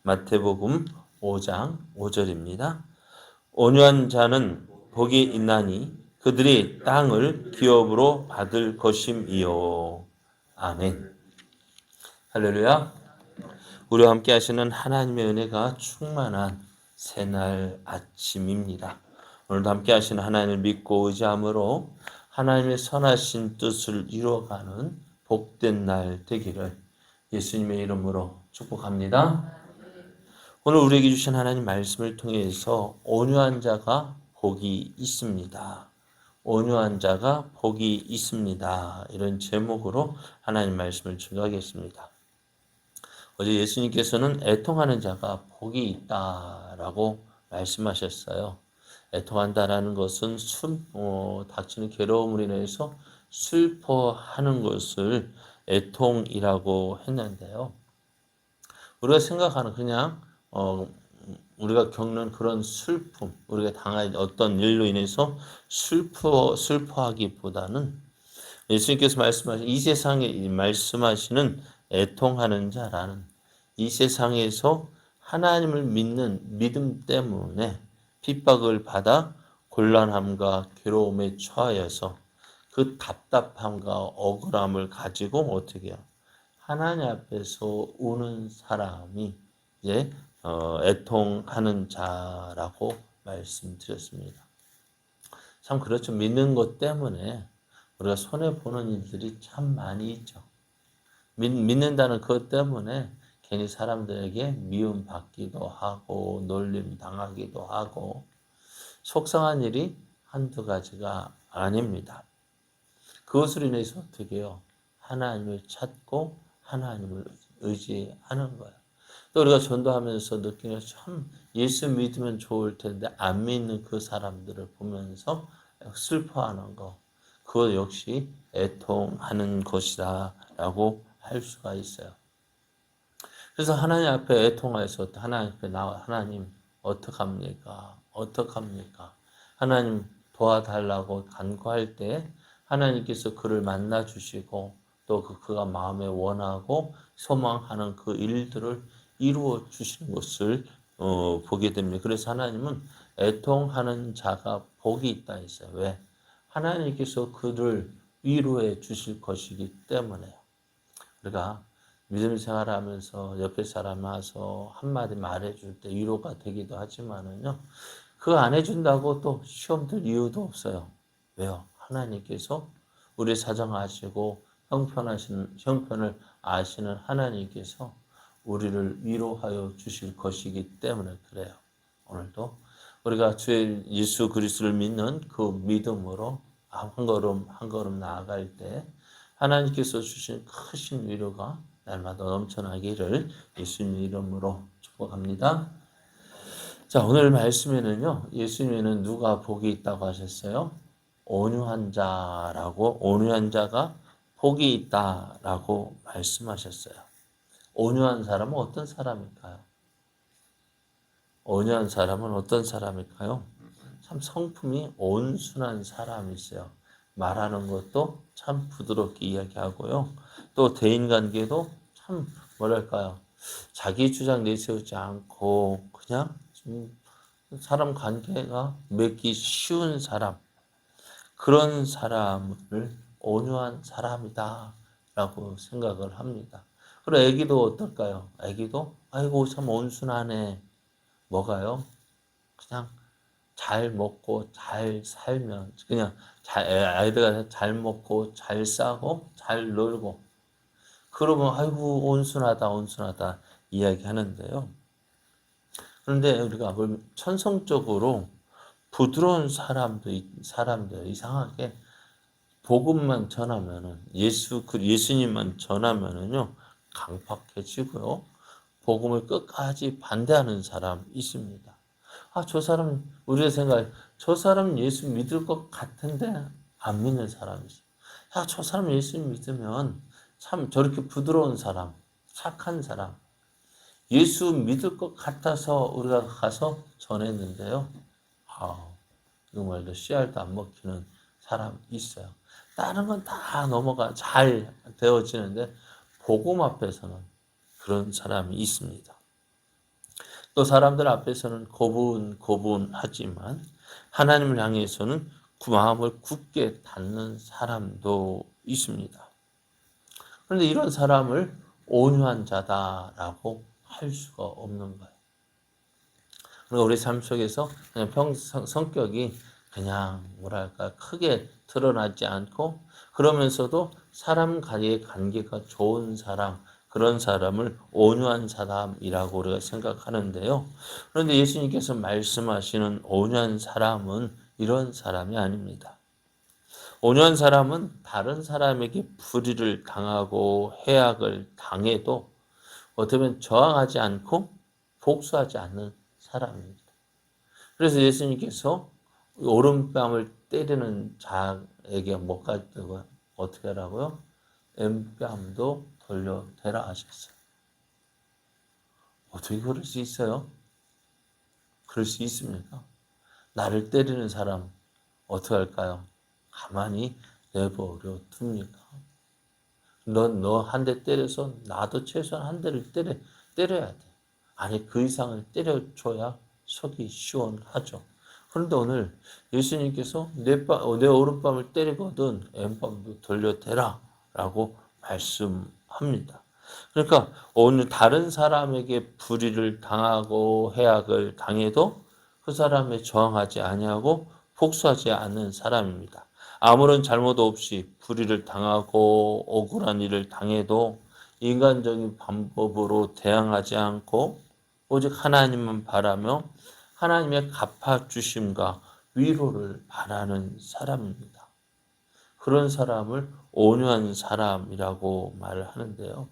마태복음 5장 5절입니다. 온유한 자는 복이 있나니 그들이 땅을 기업으로 받을 것임이요. 아멘. 할렐루야. 우리와 함께 하시는 하나님의 은혜가 충만한 새날 아침입니다. 오늘도 함께 하시는 하나님을 믿고 의지함으로 하나님의 선하신 뜻을 이루어가는 복된 날 되기를 예수님의 이름으로 축복합니다. 오늘 우리에게 주신 하나님 말씀을 통해서 온유한 자가 복이 있습니다. 온유한 자가 복이 있습니다. 이런 제목으로 하나님 말씀을 증거하겠습니다. 어제 예수님께서는 애통하는 자가 복이 있다라고 말씀하셨어요. 애통한다라는 것은 닥치는 괴로움으로 인해서 슬퍼하는 것을 애통이라고 했는데요. 우리가 생각하는 그냥 우리가 겪는 그런 슬픔, 우리가 당한 어떤 일로 인해서 슬퍼하기보다는 예수님께서 말씀하신 이 세상에 말씀하시는 애통하는 자라는 이 세상에서 하나님을 믿는 믿음 때문에 핍박을 받아 곤란함과 괴로움에 처하여서 그 답답함과 억울함을 가지고 어떻게 해요? 하나님 앞에서 우는 사람이 이제 애통하는 자라고 말씀드렸습니다. 참 그렇죠. 믿는 것 때문에 우리가 손해보는 일들이 참 많이 있죠. 믿는다는 것 때문에 괜히 사람들에게 미움받기도 하고 놀림 당하기도 하고 속상한 일이 한두 가지가 아닙니다. 그것으로 인해서 어떻게 해요? 하나님을 찾고 하나님을 의지하는 거예요. 또 우리가 전도하면서 느끼는 참 예수 믿으면 좋을 텐데 안 믿는 그 사람들을 보면서 슬퍼하는 거. 그것 역시 애통하는 것이다 라고 할 수가 있어요. 그래서 하나님 앞에 애통해서 하나님 앞에 나와 하나님 어떡합니까? 어떡합니까? 하나님 도와달라고 간구할 때 하나님께서 그를 만나 주시고 또 그가 마음에 원하고 소망하는 그 일들을 이루어 주시는 것을 보게 됩니다. 그래서 하나님은 애통하는 자가 복이 있다 했어요. 왜? 하나님께서 그를 위로해 주실 것이기 때문에요. 우리가 믿음 생활하면서 옆에 사람 와서 한마디 말해줄 때 위로가 되기도 하지만은요, 그거 안 해준다고 또 시험 들 이유도 없어요. 왜요? 하나님께서 우리 사정 아시고 형편을 아시는 하나님께서 우리를 위로하여 주실 것이기 때문에 그래요. 오늘도 우리가 주 예수 그리스도를 믿는 그 믿음으로 한 걸음 한 걸음 나아갈 때 하나님께서 주신 크신 위로가 날마다 넘쳐나기를 예수님 이름으로 축복합니다. 자, 오늘 말씀에는요, 예수님은 누가 복이 있다고 하셨어요? 온유한 자가 복이 있다라고 말씀하셨어요. 온유한 사람은 어떤 사람일까요? 온유한 사람은 어떤 사람일까요? 참 성품이 온순한 사람이 있어요. 말하는 것도 참 부드럽게 이야기하고요. 또 대인관계도 참 뭐랄까요? 자기 주장 내세우지 않고 그냥 좀 사람 관계가 맺기 쉬운 사람, 그런 사람을 온유한 사람이다 라고 생각을 합니다. 그리고 애기도 어떨까요? 애기도 아이고 참 온순하네. 뭐가요? 그냥 잘 먹고 잘 살면 그냥 아이들가 잘 먹고 잘 싸고 잘 놀고 그러면 아이고 온순하다 이야기하는데요. 그런데 우리가 천성적으로 부드러운 사람들 이상하게 복음만 전하면은 예수님만 전하면은요 강팍해지고요. 복음을 끝까지 반대하는 사람 있습니다. 아, 저 사람 우리의 생각에 저 사람 예수 믿을 것 같은데 안 믿는 사람이 있어요. 야, 저 사람 예수 믿으면 참 저렇게 부드러운 사람, 착한 사람, 예수 믿을 것 같아서 우리가 가서 전했는데요. 아, 정말로 씨알도 안 먹히는 사람 있어요. 다른 건 다 넘어가 잘 되어지는데 복음 앞에서는 그런 사람이 있습니다. 또 사람들 앞에서는 고분고분하지만 하나님을 향해서는 그 마음을 굳게 닫는 사람도 있습니다. 그런데 이런 사람을 온유한 자다라고 할 수가 없는 거예요. 그러니까 우리 삶 속에서 그냥 성격이 그냥 뭐랄까 크게 드러나지 않고 그러면서도 사람과의 관계가 좋은 사람, 그런 사람을 온유한 사람이라고 우리가 생각하는데요. 그런데 예수님께서 말씀하시는 온유한 사람은 이런 사람이 아닙니다. 온유한 사람은 다른 사람에게 불의를 당하고 해악을 당해도 어떻게 보면 저항하지 않고 복수하지 않는 사람입니다. 그래서 예수님께서 오른뺨을 때리는 자에게 뭐까지 어떻게 하라고요? 왼뺨도 돌려대라 하셨어요. 어떻게 그럴 수 있어요? 그럴 수 있습니까? 나를 때리는 사람 어떻게 할까요? 가만히 내버려 둡니까? 너 한 대 때려서 나도 최소한 한 대를 때려야 돼. 아니 그 이상을 때려줘야 속이 시원하죠. 그런데 오늘 예수님께서 내 오른뺨을 때리거든 왼뺨도 돌려대라 라고 말씀합니다. 그러니까 오늘 다른 사람에게 불의를 당하고 해악을 당해도 그 사람에 저항하지 아니하고 복수하지 않는 사람입니다. 아무런 잘못 없이 불의를 당하고 억울한 일을 당해도 인간적인 방법으로 대항하지 않고 오직 하나님만 바라며 하나님의 갚아주심과 위로를 바라는 사람입니다. 그런 사람을 온유한 사람이라고 말을 하는데요.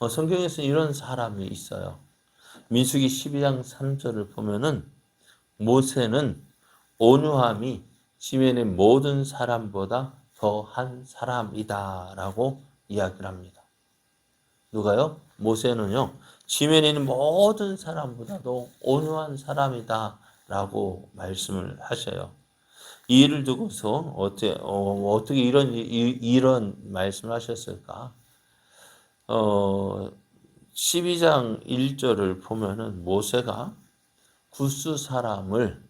성경에서 이런 사람이 있어요. 민수기 12장 3절을 보면은 모세는 온유함이 지면의 모든 사람보다 더한 사람이다라고 이야기를 합니다. 누가요? 모세는요. 지면에 있는 모든 사람보다도 온유한 사람이다라고 말씀을 하셔요. 이 일을 두고서 어떻게 이런 말씀을 하셨을까? 12장 1절을 보면은 모세가 구스 사람을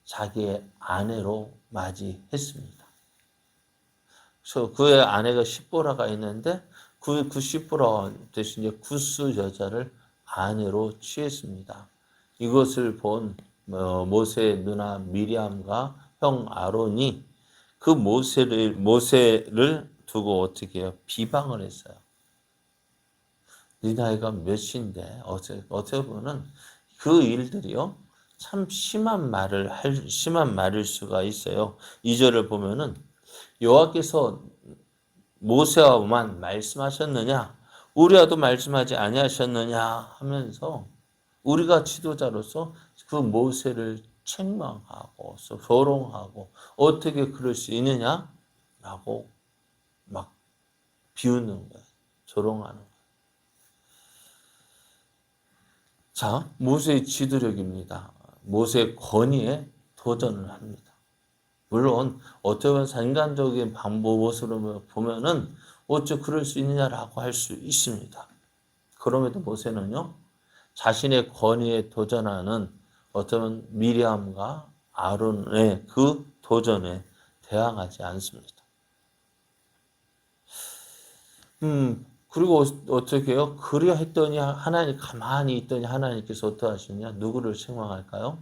자기의 아내로 맞이했습니다. 그래서 그의 아내가 십보라가 있는데 그 십보라 대신 이제 구스 여자를 아내로 취했습니다. 이것을 본 모세의 누나 미리암과 형 아론이 그 모세를 두고 어떻게 해요? 비방을 했어요. 네 나이가 몇인데 어떻게 보면 그 일들이요 참 심한 말일 수가 있어요. 2절을 보면은 여호와께서 모세와만 말씀하셨느냐 우리와도 말씀하지 아니하셨느냐 하면서 우리가 지도자로서 그 모세를 책망하고 조롱하고 어떻게 그럴 수 있느냐라고 막 비웃는 거예요. 조롱하는 거예요. 자, 모세의 지도력입니다. 모세의 권위에 도전을 합니다. 물론 어떻게 보면 인간적인 모습으로 보면은 어째 그럴 수 있느냐라고 할 수 있습니다. 그럼에도 모세는요 자신의 권위에 도전하는 어떤 미리암과 아론의 그 도전에 대항하지 않습니다. 그리고 어떻게 해요? 그리야 했더니 하나님 가만히 있더니 하나님께서 어떻게 하시느냐? 누구를 책망할까요?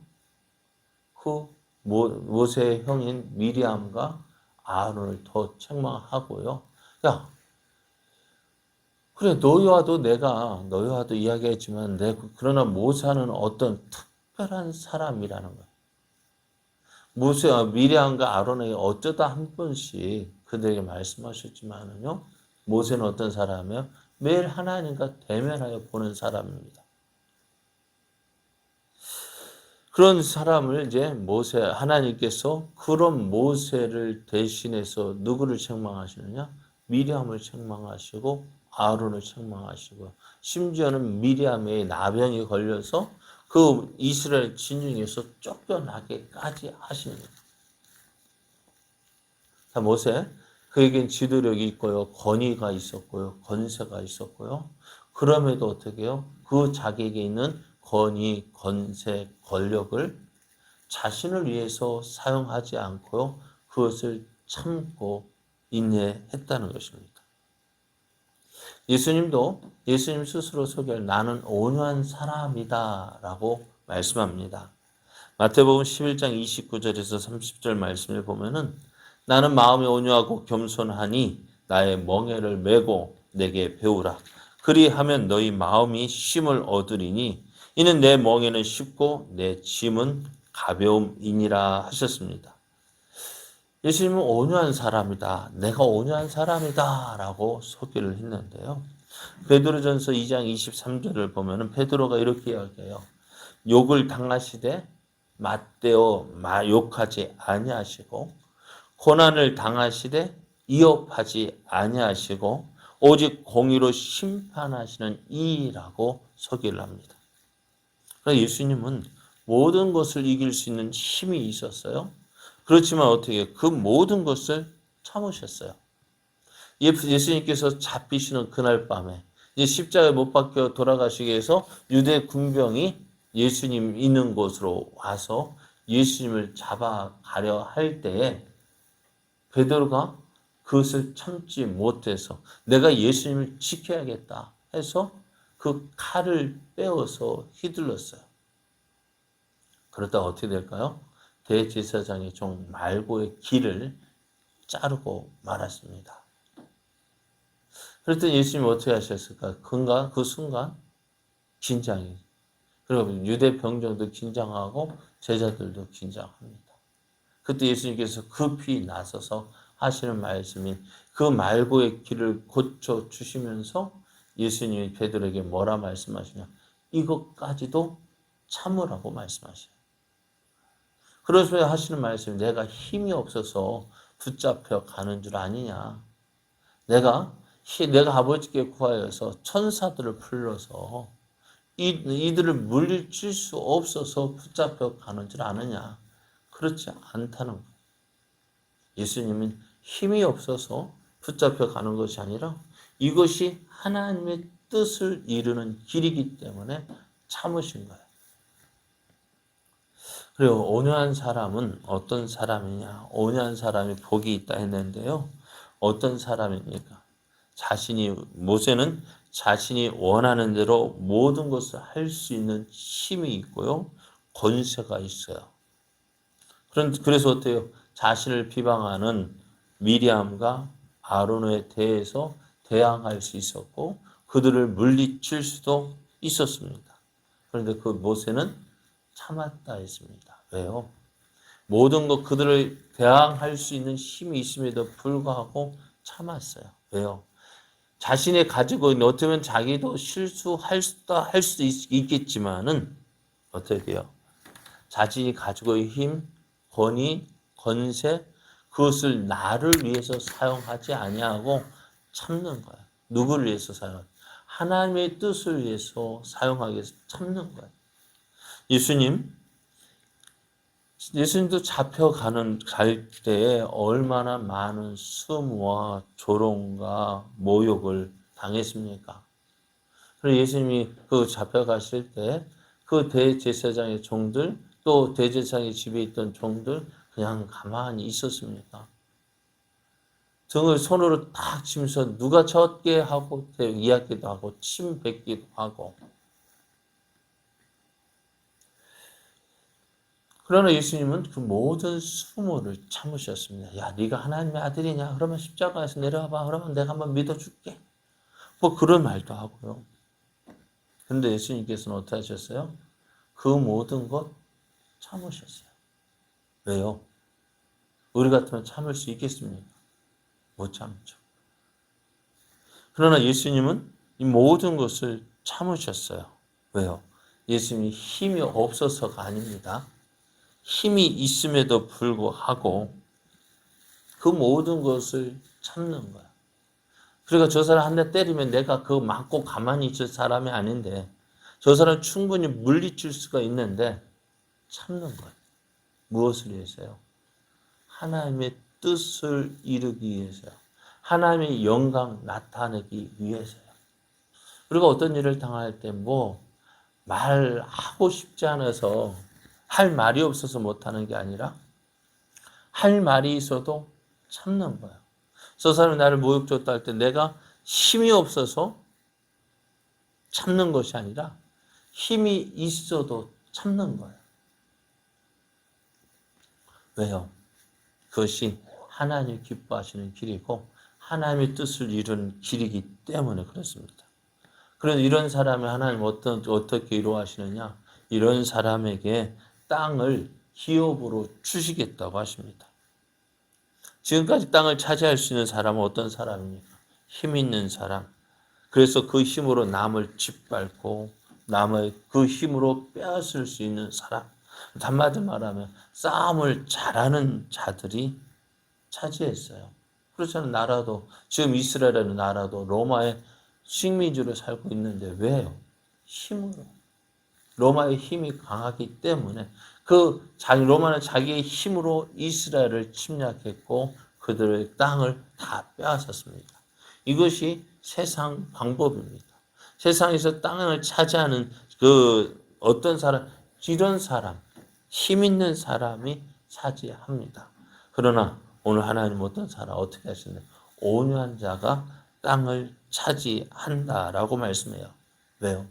그 모세의 형인 미리암과 아론을 더 책망하고요. 야, 그래 너희와도 이야기했지만 그러나 모세는 어떤 특별한 사람이라는 거예요. 모세와 미리암과 아론에게 어쩌다 한 번씩 그들에게 말씀하셨지만은요. 모세는 어떤 사람이에요? 매일 하나님과 대면하여 보는 사람입니다. 그런 사람을 이제 하나님께서 그런 모세를 대신해서 누구를 책망하시느냐? 미리암을 책망하시고 아론을 책망하시고 심지어는 미리암의 나병이 걸려서 그 이스라엘 진영에서 쫓겨나게까지 하십니다. 자, 모세 그에겐 지도력이 있고요. 권위가 있었고요. 권세가 있었고요. 그럼에도 어떻게 해요? 그 자기에게 있는 권위, 권세, 권력을 자신을 위해서 사용하지 않고요. 그것을 참고 인내했다는 것입니다. 예수님도 예수님 스스로 소개할 나는 온유한 사람이다 라고 말씀합니다. 마태복음 11장 29절에서 30절 말씀을 보면은 나는 마음이 온유하고 겸손하니 나의 멍에를 메고 내게 배우라. 그리하면 너희 마음이 쉼을 얻으리니 이는 내 멍에는 쉽고 내 짐은 가벼움이니라 하셨습니다. 예수님은 온유한 사람이다. 내가 온유한 사람이다 라고 소개를 했는데요. 베드로전서 2장 23절을 보면은 베드로가 이렇게 이야기해요. 욕을 당하시되 맞대어 욕하지 아니하시고 고난을 당하시되 이업하지 아니하시고 오직 공의로 심판하시는 이라고 소개를 합니다. 그러니까 예수님은 모든 것을 이길 수 있는 힘이 있었어요. 그렇지만 어떻게 그 모든 것을 참으셨어요. 예수님께서 잡히시는 그날 밤에 이제 십자가에 못 박혀 돌아가시기 위해서 유대 군병이 예수님 있는 곳으로 와서 예수님을 잡아가려 할 때에 베드로가 그것을 참지 못해서 내가 예수님을 지켜야겠다 해서 그 칼을 빼어서 휘둘렀어요. 그러다 어떻게 될까요? 대제사장의 종 말고의 길을 자르고 말았습니다. 그랬더니 예수님이 어떻게 하셨을까? 그 순간 긴장이. 그리고 유대 병정도 긴장하고 제자들도 긴장합니다. 그때 예수님께서 급히 나서서 하시는 말씀이 그 말고의 길을 고쳐 주시면서 예수님이 베드로에게 뭐라 말씀하시냐? 이것까지도 참으라고 말씀하셔요. 그래서 하시는 말씀이 내가 힘이 없어서 붙잡혀 가는 줄 아니냐? 내가 아버지께 구하여서 천사들을 불러서 이들을 물리칠 수 없어서 붙잡혀 가는 줄 아느냐? 그렇지 않다는 거예요. 예수님은 힘이 없어서 붙잡혀 가는 것이 아니라 이것이 하나님의 뜻을 이루는 길이기 때문에 참으신 거예요. 그리고 온유한 사람은 어떤 사람이냐? 온유한 사람이 복이 있다 했는데요. 어떤 사람입니까? 모세는 자신이 원하는 대로 모든 것을 할 수 있는 힘이 있고요. 권세가 있어요. 그래서 어때요? 자신을 비방하는 미리암과 아론에 대해서 대항할 수 있었고 그들을 물리칠 수도 있었습니다. 그런데 그 모세는 참았다 했습니다. 왜요? 모든 것 그들을 대항할 수 있는 힘이 있음에도 불구하고 참았어요. 왜요? 자신이 가지고 있는 어쩌면 자기도 실수할 수도 있겠지만은 어떻게 돼요? 자신이 가지고 있는 힘, 권위, 권세 그것을 나를 위해서 사용하지 아니하고 참는 거예요. 누구를 위해서 하나님의 뜻을 위해서 사용하기 위해서 참는 거예요. 예수님도 갈 때에 얼마나 많은 수모와 조롱과 모욕을 당했습니까? 그리고 예수님이 잡혀가실 때 그 대제사장의 종들 또 대제사장의 집에 있던 종들 그냥 가만히 있었습니까? 등을 손으로 딱 치면서 누가 졌게 하고 이야기도 하고 침 뱉기도 하고 그러나 예수님은 그 모든 수모를 참으셨습니다. 야, 네가 하나님의 아들이냐? 그러면 십자가에서 내려와봐. 그러면 내가 한번 믿어줄게. 뭐 그런 말도 하고요. 그런데 예수님께서는 어떻게 하셨어요? 그 모든 것 참으셨어요. 왜요? 우리 같으면 참을 수 있겠습니까? 못 참죠. 그러나 예수님은 이 모든 것을 참으셨어요. 왜요? 예수님이 힘이 없어서가 아닙니다. 힘이 있음에도 불구하고 그 모든 것을 참는 거야. 그러니까 저 사람 한 대 때리면 내가 그거 맞고 가만히 있을 사람이 아닌데 저 사람 충분히 물리칠 수가 있는데 참는 거예요. 무엇을 위해서요? 하나님의 뜻을 이루기 위해서요. 하나님의 영광 나타내기 위해서요. 우리가 어떤 일을 당할 때 말하고 싶지 않아서 할 말이 없어서 못하는 게 아니라 할 말이 있어도 참는 거예요. 저 사람이 나를 모욕 줬다 할 때 내가 힘이 없어서 참는 것이 아니라 힘이 있어도 참는 거예요. 왜요? 그것이 하나님이 기뻐하시는 길이고 하나님의 뜻을 이루는 길이기 때문에 그렇습니다. 그래서 이런 사람이 하나님 어떻게 이루어하시느냐? 이런 사람에게 땅을 기업으로 주시겠다고 하십니다. 지금까지 땅을 차지할 수 있는 사람은 어떤 사람입니까? 힘 있는 사람. 그래서 그 힘으로 남을 짓밟고 남의 그 힘으로 빼앗을 수 있는 사람. 한마디 말하면 싸움을 잘하는 자들이 차지했어요. 그렇잖아요. 나라도 지금 이스라엘이라는 나라도 로마의 식민지로 살고 있는데 왜요? 힘으로. 로마의 힘이 강하기 때문에 로마는 자기의 힘으로 이스라엘을 침략했고 그들의 땅을 다 빼앗았습니다. 이것이 세상 방법입니다. 세상에서 땅을 차지하는 어떤 사람, 이런 사람, 힘 있는 사람이 차지합니다. 그러나 오늘 하나님 어떤 사람 어떻게 하시나요? 온유한 자가 땅을 차지한다라고 말씀해요. 왜요?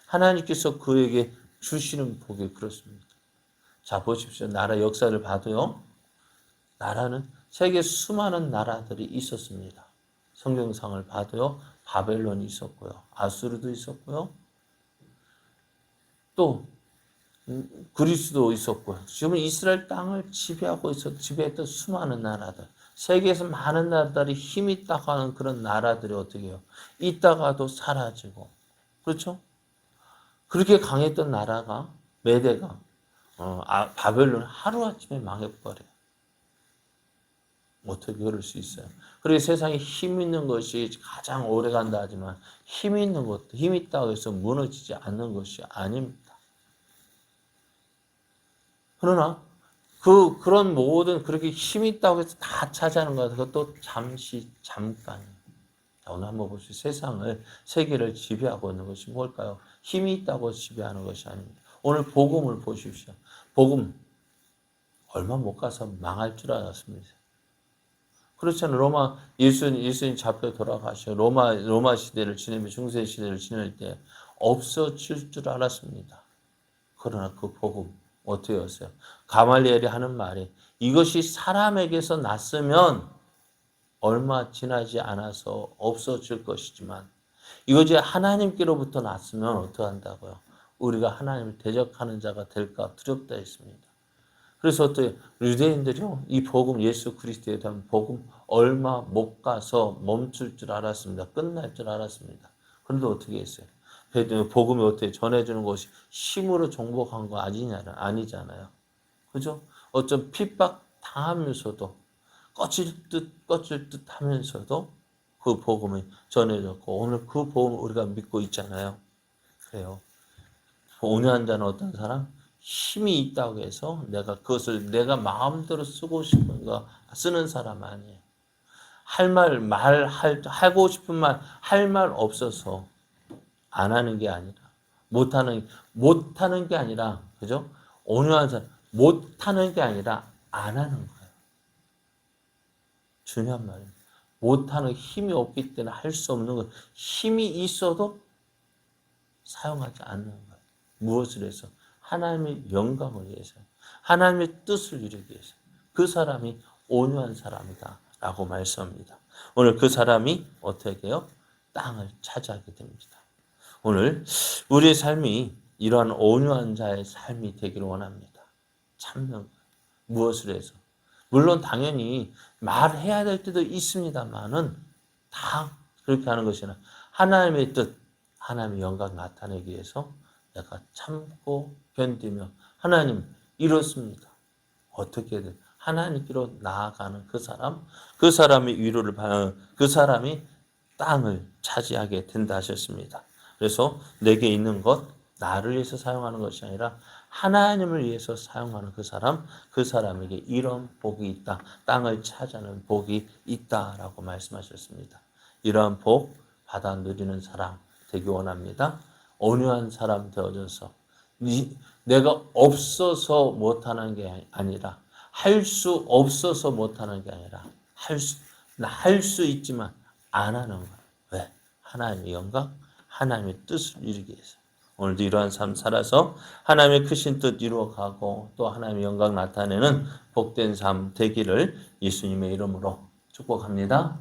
하나님께서 그에게 주시는 복이 그렇습니다. 자, 보십시오. 나라 역사를 봐도요. 나라는 세계 수많은 나라들이 있었습니다. 성경상을 봐도요. 바벨론이 있었고요. 아수르도 있었고요. 또 그리스도 있었고요. 지금 이스라엘 땅을 지배했던 수많은 나라들. 세계에서 많은 나라들이 힘이 있다고 하는 그런 나라들이 어떻게 해요? 있다가도 사라지고. 그렇죠? 그렇게 강했던 나라가 메대가 바벨론 하루아침에 망해버려요. 어떻게 그럴 수 있어요? 그리고 세상에 힘 있는 것이 가장 오래 간다 하지만 힘 있는 것도 힘 있다고 해서 무너지지 않는 것이 아닙니다. 그러나 그런 모든 그렇게 힘 있다고 해서 다 차지하는 것 그것도 잠깐이에요. 오늘 한번 보시죠. 세계를 지배하고 있는 것이 뭘까요? 힘이 있다고 지배하는 것이 아닙니다. 오늘 복음을 보십시오. 복음 얼마 못 가서 망할 줄 알았습니다. 그렇잖아요. 예수님 잡혀 돌아가셔. 로마 시대를 지내며 중세 시대를 지낼 때 없어질 줄 알았습니다. 그러나 그 복음 어떻게 했어요? 가말리엘이 하는 말이 이것이 사람에게서 났으면 얼마 지나지 않아서 없어질 것이지만 이것이 하나님께로부터 났으면 어떻게 한다고요? 우리가 하나님을 대적하는 자가 될까 두렵다 했습니다. 그래서 어떻게 유대인들이요 이 복음 예수 그리스도에 대한 복음 얼마 못 가서 멈출 줄 알았습니다. 끝날 줄 알았습니다. 그런데 어떻게 했어요? 복음이 어떻게 전해주는 것이 힘으로 정복한 거 아니잖아요. 그죠? 어쩜 핍박 당하면서도 꺼질 듯 하면서도 그 복음이 전해졌고 오늘 그 복음을 우리가 믿고 있잖아요. 그래요. 온유한 자는 어떤 사람? 힘이 있다고 해서 내가 그것을 내가 마음대로 쓰고 싶은 거 쓰는 사람 아니에요. 하고 싶은 말, 할 말 없어서 안 하는 게 아니라, 못하는 게 아니라, 그죠? 온유한 사람, 못하는 게 아니라 안 하는 거예요. 중요한 말입니다. 못하는 힘이 없기 때문에 할 수 없는 것, 힘이 있어도 사용하지 않는 거예요. 무엇을 해서? 하나님의 영광을 위해서, 하나님의 뜻을 이루기 위해서. 그 사람이 온유한 사람이다 라고 말씀합니다. 오늘 그 사람이 어떻게 해요? 땅을 차지하게 됩니다. 오늘 우리의 삶이 이러한 온유한 자의 삶이 되기를 원합니다. 참는 무엇을 해서? 물론 당연히 말해야 될 때도 있습니다만은 다 그렇게 하는 것이 아니라 하나님의 뜻, 하나님의 영광 나타내기 위해서 내가 참고 견디며 하나님 이렇습니다. 어떻게든 하나님께로 나아가는 그 사람이 위로를 받는 그 사람이 땅을 차지하게 된다 하셨습니다. 그래서 내게 있는 것 나를 위해서 사용하는 것이 아니라 하나님을 위해서 사용하는 그 사람에게 이런 복이 있다. 땅을 차지하는 복이 있다라고 말씀하셨습니다. 이러한 복 받아 누리는 사람 되기 원합니다. 온유한 사람 되어져서 내가 없어서 못하는 게 아니라 할 수 없어서 못하는 게 아니라 할 수 있지만 안 하는 거예요. 왜? 하나님의 영광, 하나님의 뜻을 이루기 위해서. 오늘도 이러한 삶 살아서 하나님의 크신 뜻 이루어가고 또 하나님의 영광 나타내는 복된 삶 되기를 예수님의 이름으로 축복합니다.